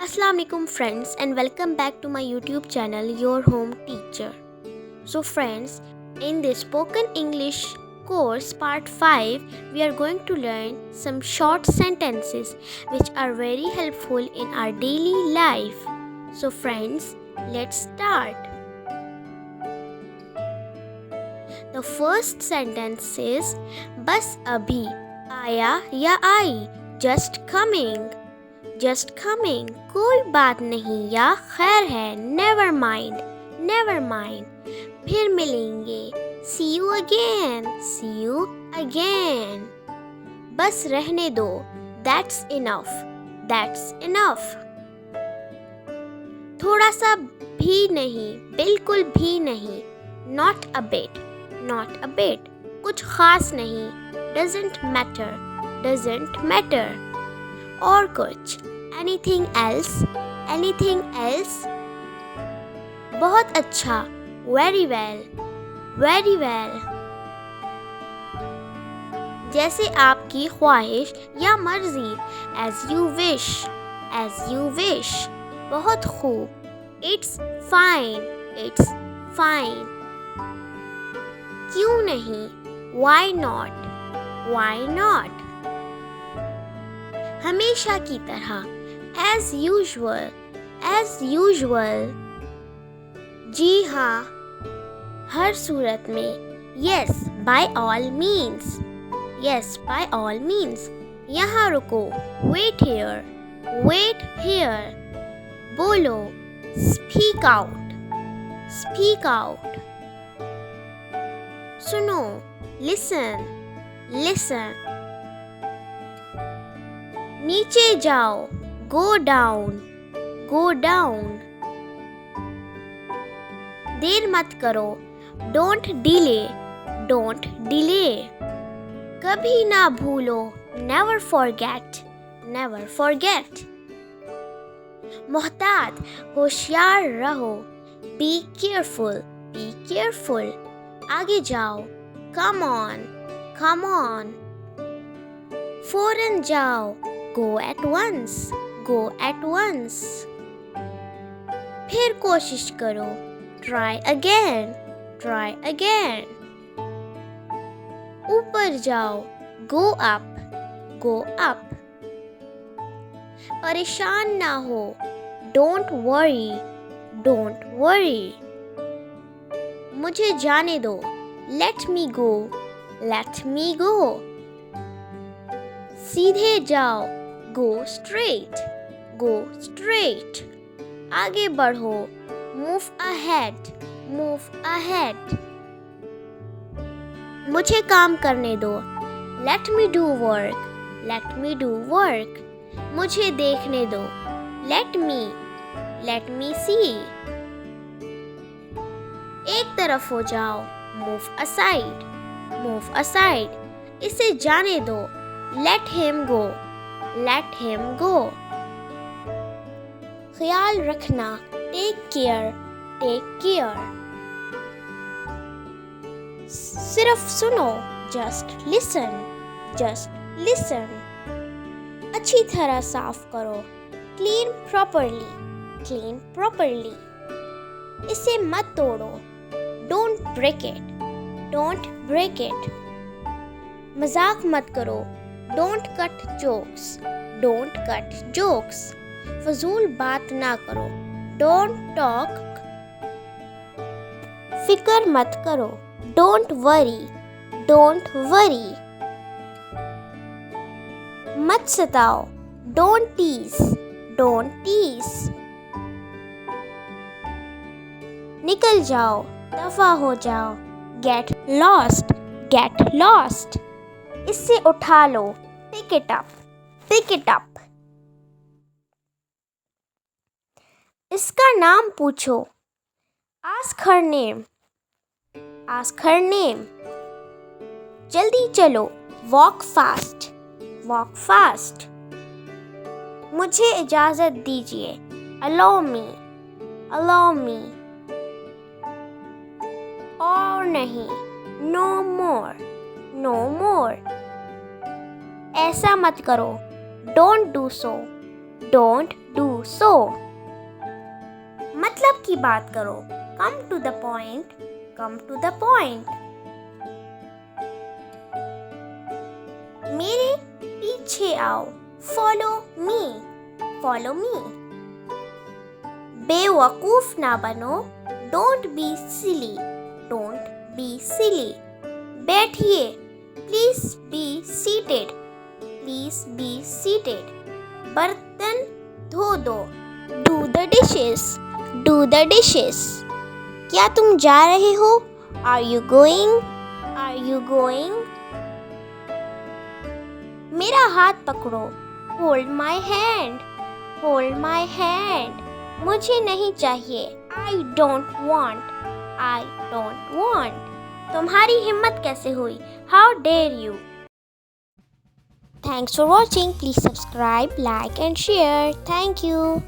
Assalamualaikum friends and welcome back to my YouTube channel Your Home Teacher. So friends, in this spoken English course part 5 we are going to learn some short sentences which are very helpful in our daily life. So friends, let's start. The first sentence is बस अभी आया या आई, just coming. Just coming, कोई बात नहीं या खैर है, never mind, never mind. फिर मिलेंगे, see you again, see you again. बस रहने दो, that's enough, that's enough. थोड़ा सा भी नहीं, बिल्कुल भी नहीं, not a bit, not a bit. कुछ खास नहीं, doesn't matter, doesn't matter. और कुछ, anything else, anything else. बहुत अच्छा, very well, very well. जैसे आपकी ख्वाहिश या मर्जी, as you wish, as you wish. बहुत खूब, it's fine, it's fine. क्यों नहीं, why not, why not. हमेशा की तरह, as usual, as usual. जी हाँ, हर सूरत में, yes, by all means, yes, by all means. यहाँ रुको, wait here, wait here. बोलो, speak out, speak out. सुनो, listen, listen. नीचे जाओ, go down, go down. देर मत करो, don't delay, don't delay. कभी ना भूलो, never forget, never forget. मोहतात, होशियार रहो, be careful, be careful. आगे जाओ, come on, come on. फौरन जाओ, go at once, go at once. फिर कोशिश करो, try again, try again. ऊपर जाओ, go up, go up. परेशान ना हो, don't worry, don't worry. मुझे जाने दो, let me go, let me go. सीधे जाओ, go straight, go straight. आगे बढ़ो, move ahead, move ahead. मुझे काम करने दो, let me do work, let me do work. मुझे देखने दो, let me see. एक तरफ हो जाओ, move aside, move aside. इसे जाने दो, let him go, let him go. ख्याल रखना, take care, take care. सिर्फ सुनो, just listen, just listen. अच्छी तरह साफ करो, clean properly, clean properly. इसे मत तोड़ो, don't break it, don't break it. मजाक मत करो, don't cut jokes, don't cut jokes. फजूल बात ना करो, don't talk. फिक्र मत करो, don't worry, don't worry. मत सताओ, don't tease, don't tease. निकल जाओ, दफा हो जाओ, get lost, get lost. इससे उठा लो, pick it up, pick it up. इसका नाम पूछो, ask her name, ask her name. जल्दी चलो, walk fast, walk fast. मुझे इजाज़त दीजिए, allow me, allow me. और नहीं, no more, no more. ऐसा मत करो, don't do so, don't do so. मतलब की बात करो. Come to the point. Come to the point. मेरे पीछे आओ. Follow me. Follow me. बेवकूफ ना बनो. Don't be silly. Don't be silly. बैठिए. Please be seated. Please be seated. बर्तन धो दो. Do the dishes. Do the dishes. क्या तुम जा रहे हो? Are you going? Are you going? मेरा हाथ पकड़ो. Hold my hand. Hold my hand. मुझे नहीं चाहिए. I don't want. I don't want. तुम्हारी हिम्मत कैसे हुई? How dare you? Thanks for watching. Please subscribe, like and share. Thank you.